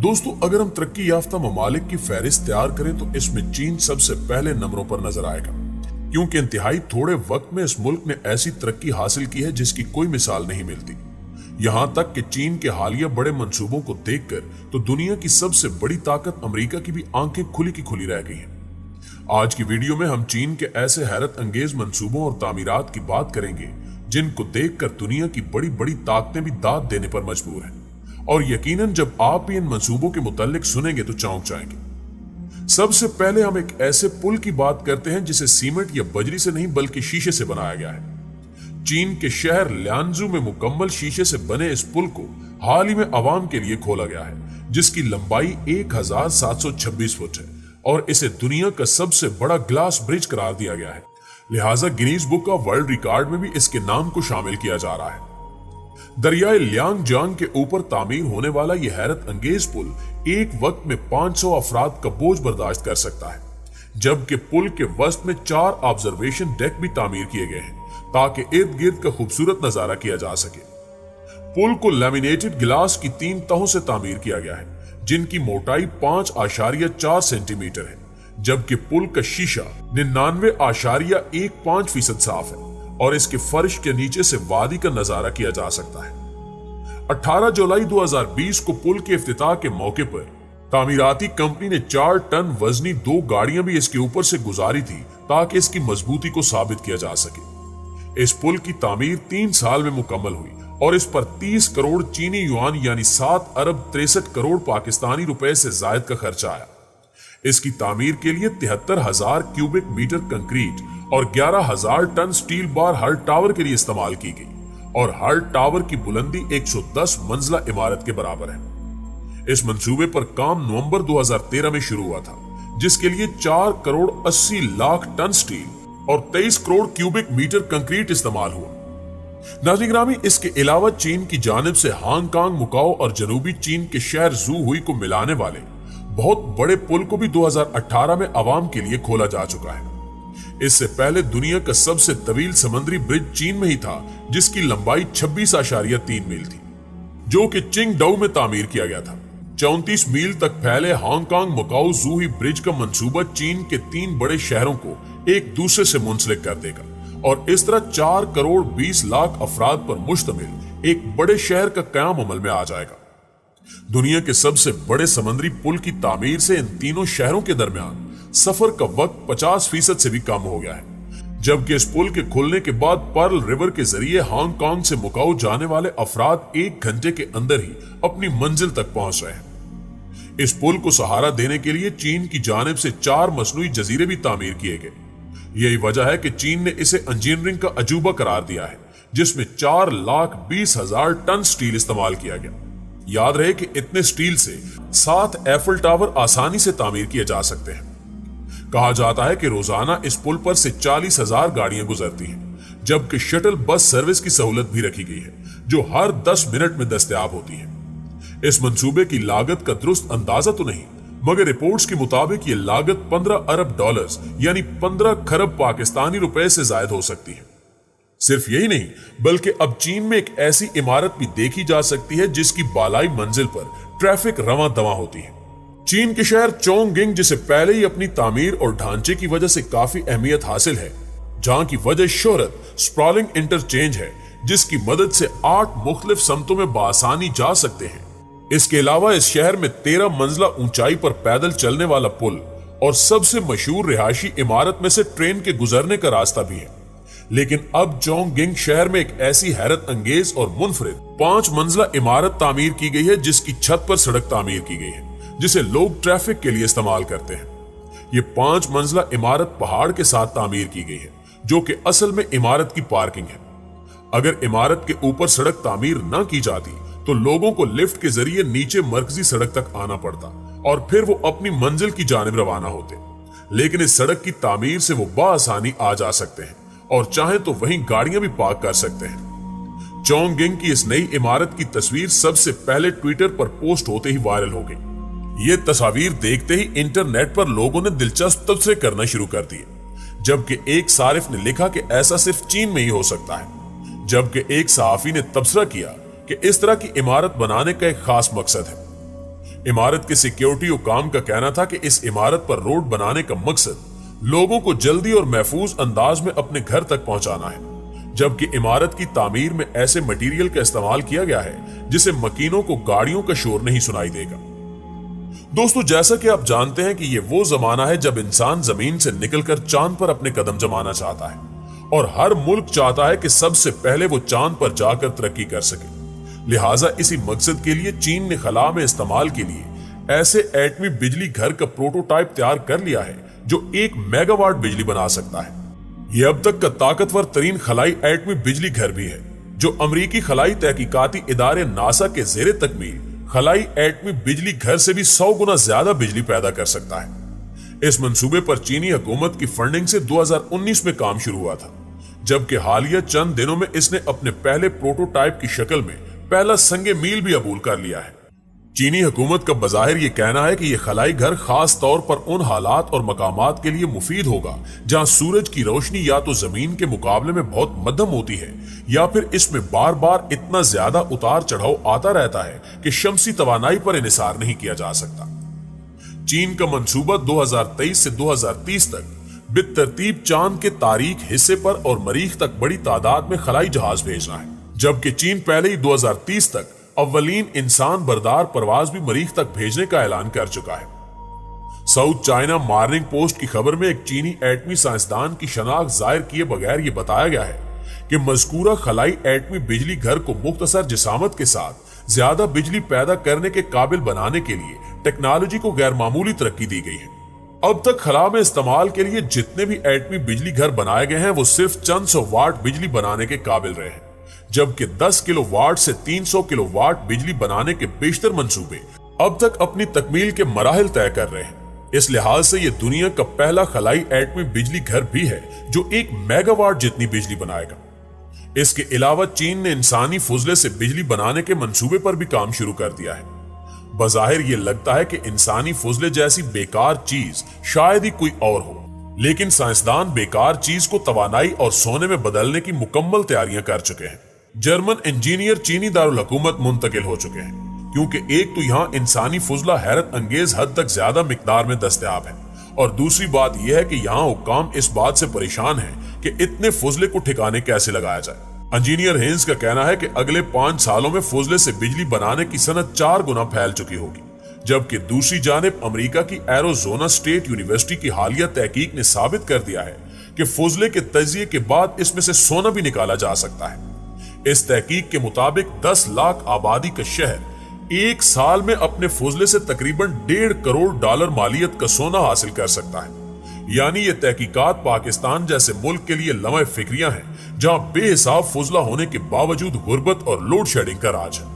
दोस्तों, अगर हम तरक्की याफ्ता ममालिक की फहरिस्त तैयार करें तो इसमें चीन सबसे पहले नंबरों पर नजर आएगा, क्योंकि इंतहाई थोड़े वक्त में इस मुल्क ने ऐसी तरक्की हासिल की है जिसकी कोई मिसाल नहीं मिलती। यहां तक कि चीन के हालिया बड़े मंसूबों को देखकर तो दुनिया की सबसे बड़ी ताकत अमेरिका की भी आंखें खुली की खुली रह गई हैं। आज की वीडियो में हम चीन के ऐसे हैरत अंगेज मंसूबों और तामीरात की बात करेंगे जिनको देखकर दुनिया की बड़ी बड़ी ताकतें भी दाद देने पर मजबूर हैं, और यकीनन जब आप भी इन मंसूबों के मुतालिक सुनेंगे तो चौंक जाएंगे। सबसे पहले हम एक ऐसे पुल की बात करते हैं जिसे सीमेंट या बजरी से नहीं बल्कि शीशे से बनाया गया है। चीन के शहर ल्यांजू में मुकम्मल शीशे से बने इस पुल को हाल ही में आवाम के लिए खोला गया है, जिसकी लंबाई 1726 फुट है और इसे दुनिया का सबसे बड़ा ग्लास ब्रिज करार दिया गया है। लिहाजा Guinness book of world record में भी इसके नाम को शामिल किया जा रहा है। दरियाए लियांगजांग के ऊपर तामीर होने वाला यह हैरत अंगेज पुल एक वक्त में 500 अफराद का बोझ बर्दाश्त कर सकता है, जबकि पुल के वस्त में 4 ऑब्जर्वेशन डेक भी तामीर किए गए हैं ताकि इर्द गिर्द का खूबसूरत नजारा किया जा सके। पुल को लैमिनेटेड गिलास की 3 तहों से तामीर किया गया है, जिनकी मोटाई 5.4 सेंटीमीटर है, जबकि पुल का शीशा 99.15% साफ है और इसके फर्श के नीचे से वादी का नजारा किया जा सकता है। 18 जुलाई 2020 को पुल के इफ्तिताह के मौके पर तामीराती कंपनी ने 4 टन वजनी 2 गाड़ियां भी इसके ऊपर से गुजारी थी ताकि इसकी मजबूती को साबित किया जा सके। इस पुल की तामीर 3 साल में मुकम्मल हुई और इस पर 30 करोड़ चीनी युआन यानी 7 अरब 63 करोड़ पाकिस्तानी रुपए से जायद का खर्चा आया। इसकी तामीर के लिए 73,000 क्यूबिक मीटर कंक्रीट और 11,000 टन स्टील बार हर टावर के लिए इस्तेमाल की गई और हर टावर की बुलंदी 110 मंजिला इमारत के बराबर है। इस मंसूबे पर काम नवंबर 2013 में शुरू हुआ था, जिसके लिए 4 करोड़ 80 लाख टन स्टील और 23 करोड़ क्यूबिक मीटर कंक्रीट इस्तेमाल हुआ। नाज़रीन गिरामी, इसके अलावा चीन की जानिब से हांगकांग, मुकाओ और जनूबी चीन के शहर जू हुई को मिलाने वाले बहुत बड़े पुल को भी 2018 में आवाम के लिए खोला जा चुका है। इससे पहले दुनिया का सबसे तवील समुद्री ब्रिज चीन में ही था, जिसकी लंबाई 26.3 मील थी, जो कि चिंगडाओ में तामीर किया गया था। 34 मील तक फैले हांगकांग मुकाओ जू हुई ब्रिज का मंसूबा चीन के 3 बड़े शहरों को एक दूसरे से मुंसलिक कर देगा और इस तरह 4 करोड़ 20 लाख अफराद पर मुश्तमिल एक बड़े शहर का कयाम अमल में आ जाएगा। दुनिया के सबसे बड़े समुद्री पुल की तामीर से इन तीनों शहरों के दरमियान सफर का वक्त 50% से भी कम हो गया है, जबकि इस पुल के खुलने के बाद पर्ल रिवर के जरिए हांगकांग से मुकाओ जाने वाले अफराद 1 घंटे के अंदर ही अपनी मंजिल तक पहुंच रहे हैं। इस पुल को सहारा देने के लिए चीन की जानिब से 4 मसनूई जजीरे भी तामीर किए गए। यही वजह है कि चीन ने इसे इंजीनियरिंग का अजूबा करार दिया है, जिसमें 4,20,000 टन स्टील इस्तेमाल किया गया। याद रहे कि इतने स्टील से 7 एफिल टावर आसानी से तामीर किए जा सकते हैं। कहा जाता है कि रोजाना इस पुल पर से 40,000 गाड़ियां गुजरती हैं, जबकि शटल बस सर्विस की सहूलत भी रखी गई है, जो हर 10 मिनट में दस्तयाब होती है। इस मंसूबे की लागत का दुरुस्त अंदाजा तो नहीं, मगर रिपोर्ट्स के मुताबिक ये लागत 15 अरब डॉलर्स यानी 15 खरब पाकिस्तानी रुपए से ज्यादा हो सकती है। सिर्फ यही नहीं, बल्कि अब चीन में एक ऐसी इमारत भी देखी जा सकती है जिसकी बालाई मंजिल पर ट्रैफिक रवां दवा होती है। चीन के शहर चोंगगिंग, जिसे पहले ही अपनी तामीर और ढांचे की वजह से काफी अहमियत हासिल है, जहां की वजह शोहरत स्प्रॉलिंग इंटरचेंज है, जिसकी मदद से 8 मुख्तलिफ समतों में बासानी जा सकते हैं। इसके अलावा इस शहर में 13 मंजिला ऊंचाई पर पैदल चलने वाला पुल और सबसे मशहूर रिहायशी इमारत में से ट्रेन के गुजरने का रास्ता भी है। लेकिन अब चोंगगिंग शहर में एक ऐसी हैरत अंगेज और मुनफरिद 5 मंजिला इमारत तामीर की गई है, जिसकी छत पर सड़क तामीर की गई है, जिसे लोग ट्रैफिक के लिए इस्तेमाल करते हैं। ये 5 मंजिला इमारत पहाड़ के साथ तामीर की गई है, जो कि असल में इमारत की पार्किंग है। अगर इमारत के ऊपर सड़क तामीर न की जाती तो लोगों को लिफ्ट के जरिए नीचे मरकजी सड़क तक आना पड़ता और फिर वो अपनी मंजिल की जानिब रवाना होते। लेकिन इस सड़क की तामीर से वो बाआसानी आ जा सकते हैं और चाहे तो वहीं गाड़ियां भी पार्क कर सकते हैं। चोंगगिंग की इस नई इमारत की तस्वीर सबसे पहले ट्विटर पर पोस्ट होते ही वायरल हो गई। ये तस्वीर देखते ही इंटरनेट पर लोगों ने दिलचस्प तबसरे करना शुरू कर दिए, जबकि एक सारिफ ने लिखा कि ऐसा सिर्फ चीन में ही हो सकता है, जबकि एक सहाफी ने तबसरा किया कि इस तरह की इमारत बनाने का एक खास मकसद है। इमारत के सिक्योरिटी हुकाम का कहना था कि इस इमारत पर रोड बनाने का मकसद लोगों को जल्दी और महफूज अंदाज में अपने घर तक पहुंचाना है, जबकि इमारत की तामीर में ऐसे मटेरियल का इस्तेमाल किया गया है जिसे मकीनों को गाड़ियों का शोर नहीं सुनाई देगा। दोस्तों, जैसा कि आप जानते हैं कि ये वो जमाना है जब इंसान जमीन से निकलकर चांद पर अपने कदम जमाना चाहता है और हर मुल्क चाहता है कि सबसे पहले वो चांद पर जाकर तरक्की कर सके। लिहाजा इसी मकसद के लिए चीन ने खला में इस्तेमाल के लिए ऐसे एटमी बिजली घर का प्रोटोटाइप तैयार कर लिया है जो 1 मेगावाट बिजली बना सकता है। यह अब तक का ताकतवर तरीन खलाई एटमी बिजली घर भी है, जो अमरीकी खलाई तहकीकाती इदारे नासा के जेरे तकमील खलाई एटमी बिजली घर से भी 100 गुना ज्यादा बिजली पैदा कर सकता है। इस मंसूबे पर चीनी हुकूमत की फंडिंग से 2019 में काम शुरू हुआ था, जबकि हालिया चंद दिनों में इसने अपने पहले प्रोटोटाइप की शक्ल में पहला संगे मील भी अबूल कर लिया है। चीनी हुकूमत का बज़ाहिर ये कहना है कि यह खलाई घर खास तौर पर उन हालात और मकामात के लिए मुफीद होगा जहां सूरज की रोशनी या तो जमीन के मुकाबले में बहुत मध्यम होती है या फिर इसमें बार बार इतना ज्यादा उतार चढ़ाव आता रहता है कि शमसी तवानाई पर इन्हिसार नहीं किया जा सकता। चीन का मंसूबा 2023 से 2030 तक बितरतीब चांद के तारीख हिस्से पर और मरीख तक बड़ी तादाद में खलाई जहाज भेजना है, जबकि चीन पहले ही 2030 तक अव्वलीन इंसान बरदार परवाज भी मरीख तक भेजने का ऐलान कर चुका है। साउथ चाइना मॉर्निंग पोस्ट की खबर में एक चीनी एटमी साइंसदान की शनाख्त जाहिर किए बगैर यह बताया गया है कि मज़कूरा खलाई एटमी बिजली घर को मुख्तसर जिसामत के साथ ज्यादा बिजली पैदा करने के काबिल बनाने के लिए टेक्नोलॉजी को गैर मामूली तरक्की दी गई है। अब तक खला में इस्तेमाल के लिए जितने भी एटमी बिजली घर बनाए गए हैं वो सिर्फ चंद सौ वाट बिजली बनाने के काबिल रहे हैं, जबकि 10 किलोवाट से 300 किलोवाट बिजली बनाने के बेशतर मंसूबे अब तक अपनी तकमील के मराहिल तय कर रहे हैं। इस लिहाज से यह दुनिया का पहला खलाई एटमी बिजली घर भी है जो 1 मेगावाट जितनी बिजली बनाएगा। इसके अलावा चीन ने इंसानी फुजले से बिजली बनाने के मंसूबे पर भी काम शुरू कर दिया है। बज़ाहिर यह लगता है कि इंसानी फुजले जैसी बेकार चीज शायद ही कोई और हो, लेकिन साइंसदान बेकार चीज को तवानाई और सोने में बदलने की मुकम्मल तैयारियां कर चुके हैं। जर्मन इंजीनियर चीनी दारुल हुकूमत मुंतकिल हो चुके हैं, क्योंकि एक तो यहाँ इंसानी फुजला हैरत अंगेज हद तक ज्यादा मिकदार में दस्तयाब है और दूसरी बात यह है कि यहाँ हुक्काम इस बात से परेशान है कि इतने फुजले को ठिकाने कैसे लगाया जाए। इंजीनियर हेंस का कहना है कि अगले 5 सालों में फुजले से बिजली बनाने की सनत 4 गुना फैल चुकी होगी, जबकि दूसरी जानिब अमेरिका की एरोजोना स्टेट यूनिवर्सिटी की हालिया तहकीक ने साबित कर दिया है कि फुजले के तजिए के बाद इसमें से सोना भी निकाला जा सकता है। इस तहकीक के मुताबिक 10 लाख आबादी का शहर 1 साल में अपने फुजले से तकरीबन $1.5 करोड़ मालियत का सोना हासिल कर सकता है। यानी ये तहकीकात पाकिस्तान जैसे मुल्क के लिए लम्हे फिक्रियां हैं जहां बेहिसाब फुजला होने के बावजूद गुर्बत और लोड शेडिंग का राज है।